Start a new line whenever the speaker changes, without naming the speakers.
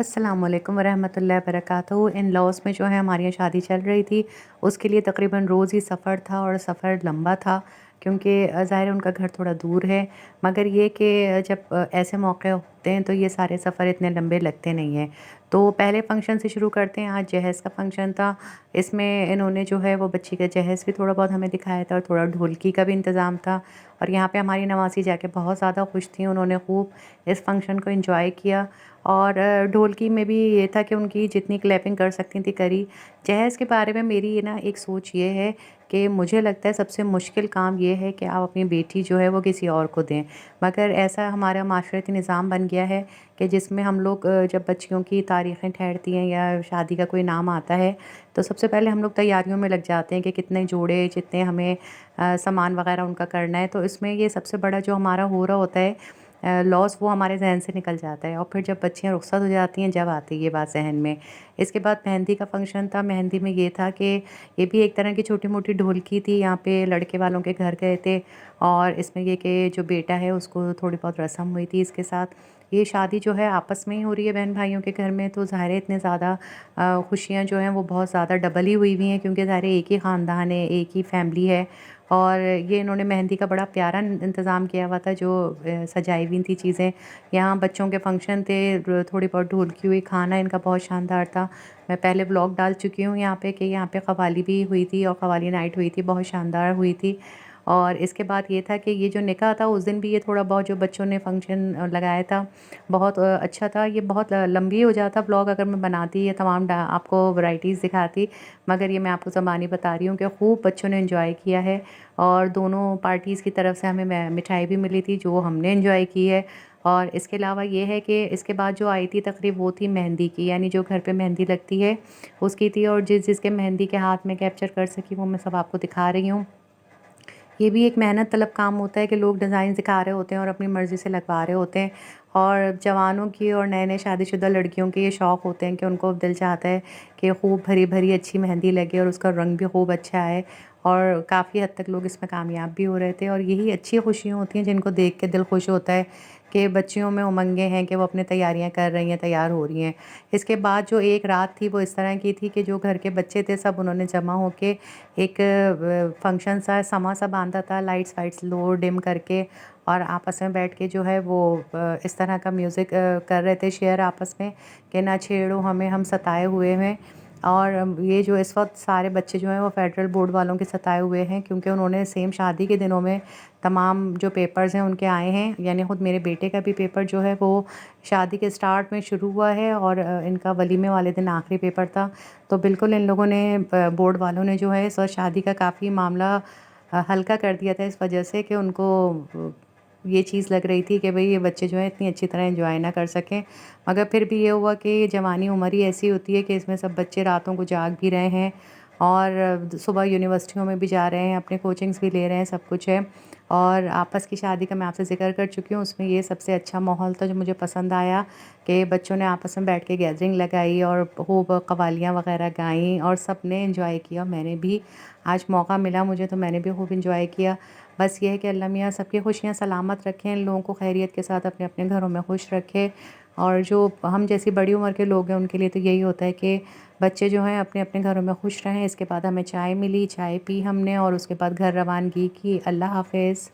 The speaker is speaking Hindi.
अस्सलामुअलैकुम वरहमतुल्लाहि वबरकातुहू। इन-लॉज़ में जो है हमारे यहाँ शादी चल रही थी, उसके लिए तकरीबन रोज़ ही सफ़र था और सफ़र लंबा था क्योंकि ज़ाहिर है उनका घर थोड़ा दूर है। मगर ये कि जब ऐसे मौके होते हैं तो ये सारे सफ़र इतने लंबे लगते नहीं हैं। तो पहले फ़ंक्शन से शुरू करते हैं। आज जहेज़ का फ़ंक्शन था। इसमें इन्होंने जो है वो बच्ची का जहेज़ भी थोड़ा बहुत हमें दिखाया था और थोड़ा ढोलकी का भी इंतज़ाम था। और यहाँ पे हमारी नवासी जाके बहुत ज़्यादा खुश थी। उन्होंने खूब इस फ़ंक्शन को एंजॉय किया। और ढोलकी में भी ये था कि उनकी जितनी क्लैपिंग कर सकती थी करी। जहेज़ के बारे में मेरी ये ना एक सोच ये है कि मुझे लगता है सबसे मुश्किल काम ये है कि आप अपनी बेटी जो है वो किसी और को दें। मगर ऐसा हमारा माशरती निज़ाम बन गया है कि जिसमें हम लोग जब बच्चियों की तारीख़ें ठहरती हैं या शादी का कोई नाम आता है, तो सबसे पहले हम लोग तैयारियों में लग जाते हैं कि कितने जोड़े, जितने हमें सामान वग़ैरह उनका करना है। तो इसमें ये सबसे बड़ा जो हमारा हो रहा होता है लॉस, वो हमारे ज़हन से निकल जाता है और फिर जब बच्चियाँ रुखसत हो जाती हैं, जब आती है ये बात ज़हन में। इसके बाद मेहंदी का फ़ंक्शन था। मेहंदी में ये था कि ये भी एक तरह की छोटी-मोटी ढोलकी थी। यहाँ पे लड़के वालों के घर गए थे और इसमें ये कि जो बेटा है उसको थोड़ी बहुत रस्म हुई थी इसके साथ। ये शादी जो है आपस में ही हो रही है बहन-भाइयों के घर में, तो ज़ाहिर है इतने ज़्यादा खुशियाँ जो हैं वो बहुत ज़्यादा डबल ही हुई हुई हैं क्योंकि ज़ाहिर है एक ही ख़ानदान है, एक ही फैमिली है। और ये इन्होंने मेहंदी का बड़ा प्यारा इंतज़ाम किया हुआ था, जो सजाई हुई थी चीज़ें। यहाँ बच्चों के फंक्शन थे, थोड़ी बहुत ढोलकी हुई, खाना इनका बहुत शानदार था। मैं पहले व्लॉग डाल चुकी हूँ यहाँ पे कि यहाँ पे क़व्वाली भी हुई थी और क़व्वाली नाइट हुई थी, बहुत शानदार हुई थी। और इसके बाद ये था कि ये जो निकाह था उस दिन भी ये थोड़ा बहुत जो बच्चों ने फंक्शन लगाया था, बहुत अच्छा था। ये बहुत लंबी हो जाता व्लॉग अगर मैं बनाती या तमाम डा आपको वैराइटीज़ दिखाती, मगर ये मैं आपको ज़बानी बता रही हूँ कि खूब बच्चों ने एंजॉय किया है। और दोनों पार्टीज़ की तरफ से हमें मिठाई भी मिली थी जो हमने एंजॉय की है। और इसके अलावा ये है कि इसके बाद जो आई थी तकरीब वो थी मेहंदी की, यानी जो घर पे मेहंदी लगती है उसकी थी। और जिसके मेहंदी के हाथ में कैप्चर कर सकी वो मैं सब आपको दिखा रही हूँ। ये भी एक मेहनत तलब काम होता है कि लोग डिज़ाइन दिखा रहे होते हैं और अपनी मर्ज़ी से लगवा रहे होते हैं। और जवानों की और नए-नए शादीशुदा लड़कियों के ये शौक़ होते हैं कि उनको दिल चाहता है कि खूब भरी-भरी अच्छी मेहंदी लगे और उसका रंग भी खूब अच्छा आए। और काफ़ी हद तक लोग इसमें कामयाब भी हो रहे थे और यही अच्छी खुशियाँ होती हैं जिनको देख के दिल खुश होता है कि बच्चियों में उमंगें हैं कि वो अपनी तैयारियाँ कर रही हैं, तैयार हो रही हैं। इसके बाद जो एक रात थी वो इस तरह की थी कि जो घर के बच्चे थे सब उन्होंने जमा होके एक फंक्शन सा समा सा बाँधा था, लाइट्स वाइट्स लो डिम करके, और आपस में बैठ के जो है वो इस तरह का म्यूज़िक कर रहे थे शेयर आपस में कि ना छेड़ो हमें, हम सताए हुए हैं। और ये जो इस वक्त सारे बच्चे जो हैं वो फेडरल बोर्ड वालों के सताए हुए हैं क्योंकि उन्होंने सेम शादी के दिनों में तमाम जो पेपर्स हैं उनके आए हैं, यानी ख़ुद मेरे बेटे का भी पेपर जो है वो शादी के स्टार्ट में शुरू हुआ है और इनका वलीमे वाले दिन आखिरी पेपर था। तो बिल्कुल इन लोगों ने बोर्ड वालों ने जो है इस वक्त शादी का काफ़ी मामला हल्का कर दिया था इस वजह से कि उनको ये चीज़ लग रही थी कि भई ये बच्चे जो हैं इतनी अच्छी तरह एंजॉय ना कर सकें। मगर फिर भी ये हुआ कि जवानी उम्र ही ऐसी होती है कि इसमें सब बच्चे रातों को जाग भी रहे हैं और सुबह यूनिवर्सिटियों में भी जा रहे हैं, अपने कोचिंग्स भी ले रहे हैं, सब कुछ है। और आपस की शादी का मैं आपसे ज़िक्र कर चुकी हूँ, उसमें ये सबसे अच्छा माहौल था जो मुझे पसंद आया कि बच्चों ने आपस में बैठ के गैदरिंग लगाई और खूब कव्वालियाँ वगैरह गाईं और सब ने एंजॉय किया। मैंने भी आज मौका मिला मुझे तो मैंने भी खूब एंजॉय किया। बस ये है कि अल्लाह मियाँ सबकी खुशियाँ सलामत रखें, इन लोगों को खैरियत के साथ अपने-अपने घरों में खुश रखे। और जो हम जैसी बड़ी उम्र के लोग हैं उनके लिए तो यही होता है कि बच्चे जो हैं अपने-अपने घरों में खुश रहें। इसके बाद हमें चाय मिली, चाय पी हमने और उसके बाद घर रवानगी की। अल्लाह हाफ़िज़।